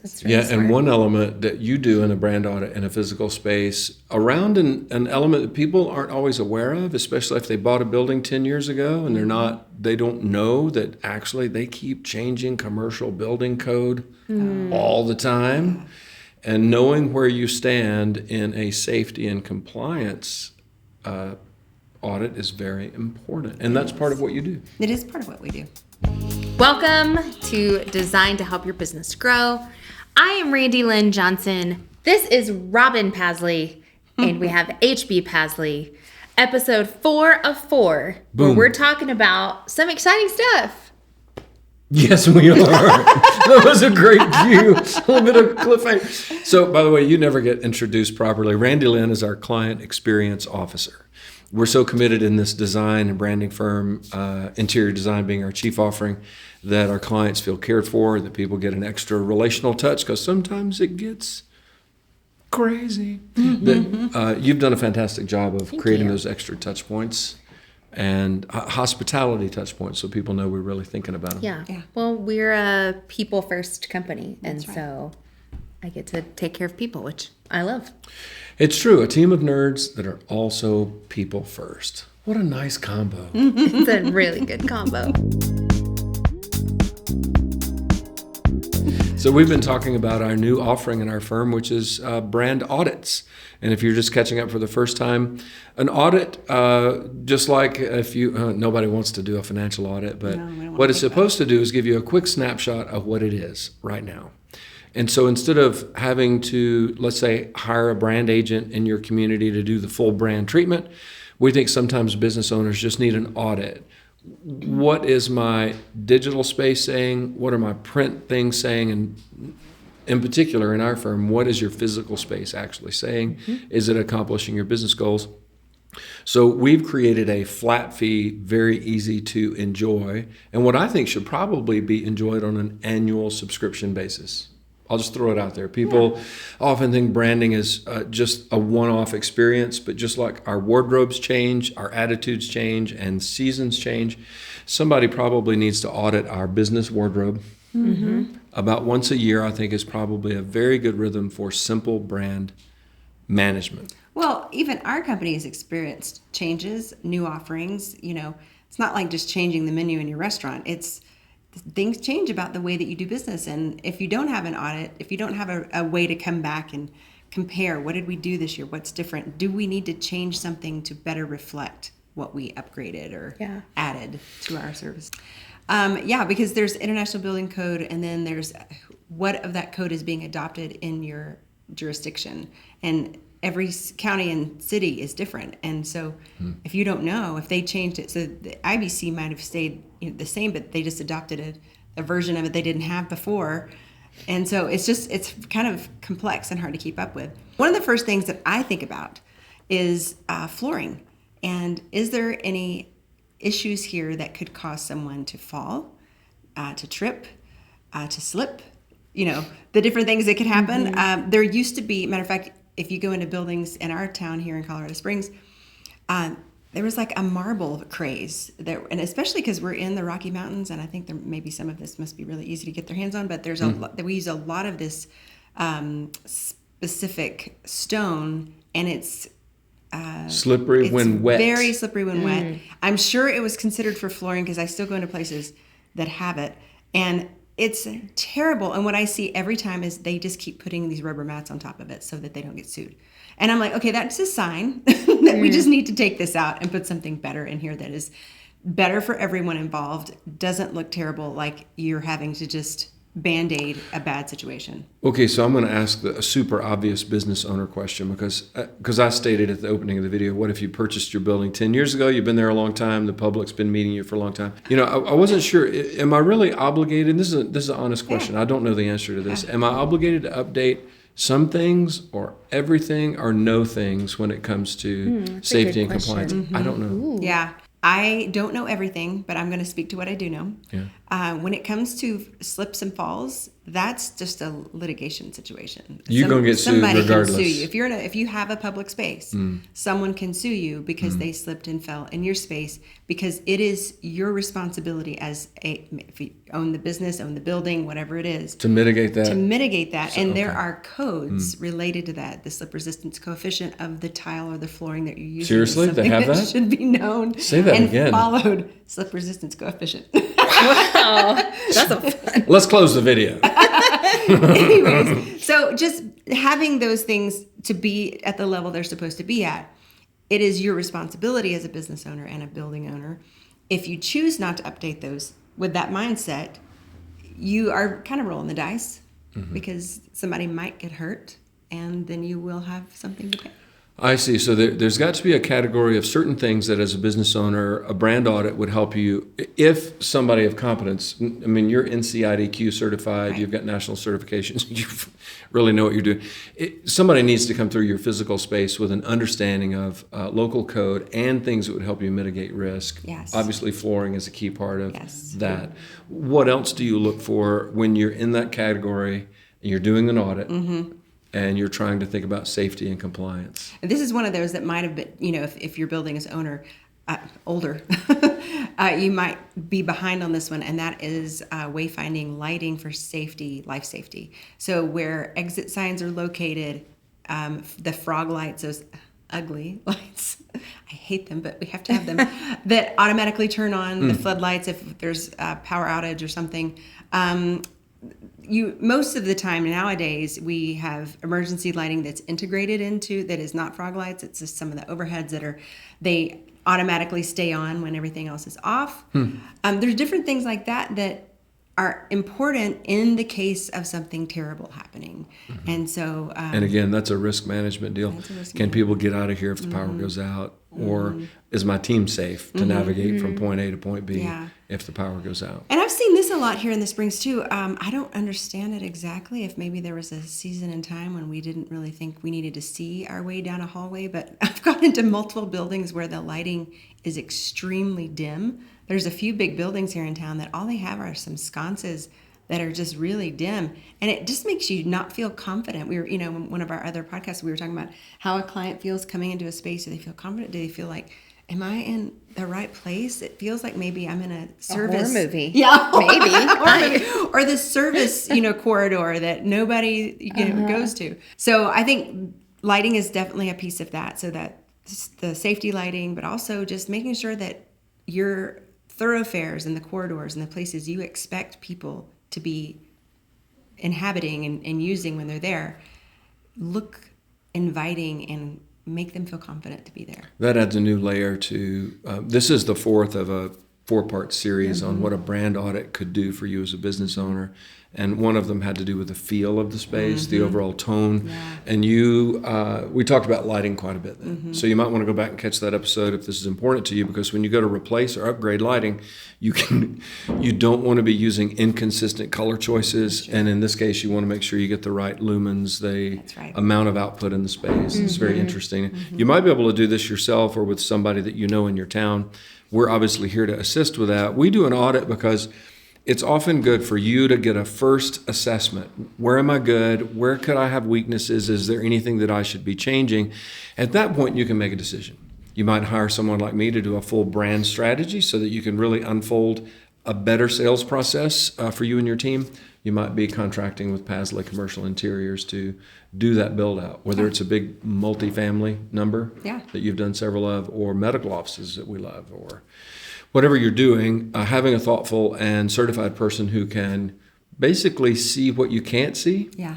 That's really smart. And one element that you do in a brand audit in a physical space around an element that people aren't always aware of, especially if they bought a building 10 years ago and they don't know that actually they keep changing commercial building code all the time. And knowing where you stand in a safety and compliance audit is very important. And that's part of what you do. It is part of what we do. Welcome to Design to Help Your Business Grow. I am Randy Lynn Johnson. This is Robin Pasley, and we have HB Pasley. Episode 4 of 4, where we're talking about some exciting stuff. Yes, we are. That was a great cue. A little bit of cliffhanger. So, by the way, you never get introduced properly. Randy Lynn is our Client Experience Officer. We're so committed in this design and branding firm, interior design being our chief offering, that our clients feel cared for, that people get an extra relational touch, because sometimes it gets crazy. You've done a fantastic job of creating those extra touch points and hospitality touch points, so people know we're really thinking about them. Yeah. Well, we're a people-first company, and so I get to take care of people, which I love. It's true. A team of nerds that are also people first. What a nice combo. It's a really good combo. So we've been talking about our new offering in our firm, which is brand audits. And if you're just catching up for the first time, an audit, just like if you, nobody wants to do a financial audit, but what it's supposed to do is give you a quick snapshot of what it is right now. And so instead of having to, let's say, hire a brand agent in your community to do the full brand treatment, we think sometimes business owners just need an audit. What is my digital space saying? What are my print things saying? And in particular, in our firm, what is your physical space actually saying? Is it accomplishing your business goals? So we've created a flat fee, very easy to enjoy, and what I think should probably be enjoyed on an annual subscription basis. I'll just throw it out there. People often think branding is just a one-off experience, but just like our wardrobes change, our attitudes change, and seasons change, somebody probably needs to audit our business wardrobe. About once a year, I think, is probably a very good rhythm for simple brand management. Well, even our company has experienced changes, new offerings. You know, it's not like just changing the menu in your restaurant. It's things change about the way that you do business. And if you don't have an audit, if you don't have a way to come back and compare, what did we do this year? What's different? Do we need to change something to better reflect what we upgraded or added to our service? Because there's International Building Code, and then there's what of that code is being adopted in your jurisdiction. And every county and city is different. And so if you don't know, if they changed it, so the IBC might have stayed the same, but they just adopted a version of it they didn't have before. And so it's kind of complex and hard to keep up with. One of the first things that I think about is flooring. And is there any issues here that could cause someone to fall, to trip, to slip? You know, the different things that could happen. There used to be, matter of fact, if you go into buildings in our town here in Colorado Springs, there was like a marble craze there, and especially because we're in the Rocky Mountains, and I think there maybe some of this must be really easy to get their hands on, but there's we use a lot of this specific stone, and it's slippery when wet. Very slippery when wet. I'm sure it was considered for flooring because I still go into places that have it, and it's terrible. And what I see every time is they just keep putting these rubber mats on top of it so that they don't get sued. And I'm like, okay, that's a sign that we just need to take this out and put something better in here that is better for everyone involved, doesn't look terrible like you're having to just Band-Aid a bad situation. Okay, so I'm going to ask a super obvious business owner question because I stated at the opening of the video, what if you purchased your building 10 years ago? You've been there a long time. The public's been meeting you for a long time. You know, I wasn't sure. Am I really obligated? This is an honest question. I don't know the answer to this. Am I obligated to update some things or everything or no things when it comes to safety and compliance? I don't know. Yeah. I don't know everything, but I'm going to speak to what I do know. Yeah. When it comes to slips and falls, that's just a litigation situation. You're going to get sued somebody regardless. Can sue you. If you have a public space, someone can sue you because they slipped and fell in your space, because it is your responsibility if you own the business, own the building, whatever it is, to mitigate that. And there are codes related to that. The slip resistance coefficient of the tile or the flooring that you're using. Seriously? Is They have that? should be known. Say that and again. Followed. Slip resistance coefficient. Wow, that's a fun. Let's close the video. Anyways, so just having those things to be at the level they're supposed to be at, it is your responsibility as a business owner and a building owner. If you choose not to update those with that mindset, you are kind of rolling the dice because somebody might get hurt, and then you will have something to pay. I see. So there's got to be a category of certain things that as a business owner, a brand audit would help you. If somebody of competence, I mean, you're NCIDQ certified, Right. You've got national certifications, you really know what you're doing. Somebody needs to come through your physical space with an understanding of local code and things that would help you mitigate risk. Yes. Obviously, flooring is a key part of Yes. that. What else do you look for when you're in that category and you're doing an audit? And you're trying to think about safety and compliance? And this is one of those that might have been, if your building is older, you might be behind on this one, and that is wayfinding lighting for safety, life safety. So where exit signs are located, the frog lights, those ugly lights, I hate them, but we have to have them, that automatically turn on, the floodlights if there's a power outage or something. Most of the time nowadays, we have emergency lighting that's integrated into, that is not frog lights. It's just some of the overheads that they automatically stay on when everything else is off. There's different things like that are important in the case of something terrible happening. And so... and again, that's a risk management deal. Can people get out of here if the power goes out? Or is my team safe to navigate from point A to point B if the power goes out? And I've seen this a lot here in the Springs too. I don't understand it exactly. If maybe there was a season in time when we didn't really think we needed to see our way down a hallway, but I've gone into multiple buildings where the lighting is extremely dim. There's a few big buildings here in town that all they have are some sconces that are just really dim, and it just makes you not feel confident. We were, in one of our other podcasts, we were talking about how a client feels coming into a space. Do they feel confident? Do they feel like, am I in the right place? It feels like maybe I'm in a service horror movie. Yeah, Maybe. or the service, corridor that nobody goes to. So I think lighting is definitely a piece of that. So that the safety lighting, but also just making sure that your thoroughfares and the corridors and the places you expect people to be inhabiting and using when they're there look inviting and make them feel confident to be there. That adds a new layer to, this is the fourth of a 4-part series on what a brand audit could do for you as a business owner. And one of them had to do with the feel of the space, the overall tone. Yeah. And we talked about lighting quite a bit then. So you might want to go back and catch that episode if this is important to you, because when you go to replace or upgrade lighting, you don't want to be using inconsistent color choices. And in this case, you want to make sure you get the right lumens, the amount of output in the space. It's very interesting. You might be able to do this yourself or with somebody that you know in your town. We're obviously here to assist with that. We do an audit because it's often good for you to get a first assessment. Where am I good? Where could I have weaknesses? Is there anything that I should be changing? At that point, you can make a decision. You might hire someone like me to do a full brand strategy so that you can really unfold a better sales process for you and your team. You might be contracting with Pasley Commercial Interiors to do that build out, whether it's a big multifamily number that you've done several of, or medical offices that we love, or whatever you're doing. Having a thoughtful and certified person who can basically see what you can't see. Yeah.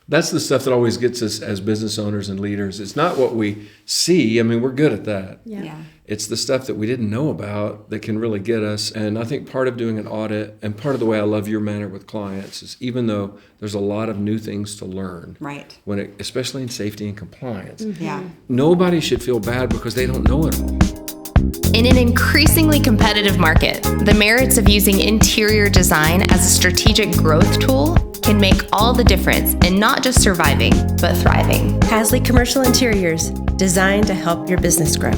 That's the stuff that always gets us as business owners and leaders. It's not what we see. I mean, we're good at that. Yeah. It's the stuff that we didn't know about that can really get us. And I think part of doing an audit, and part of the way I love your manner with clients, is even though there's a lot of new things to learn, especially in safety and compliance, nobody should feel bad because they don't know it all. In an increasingly competitive market, the merits of using interior design as a strategic growth tool can make all the difference in not just surviving, but thriving. Pasley Commercial Interiors, designed to help your business grow.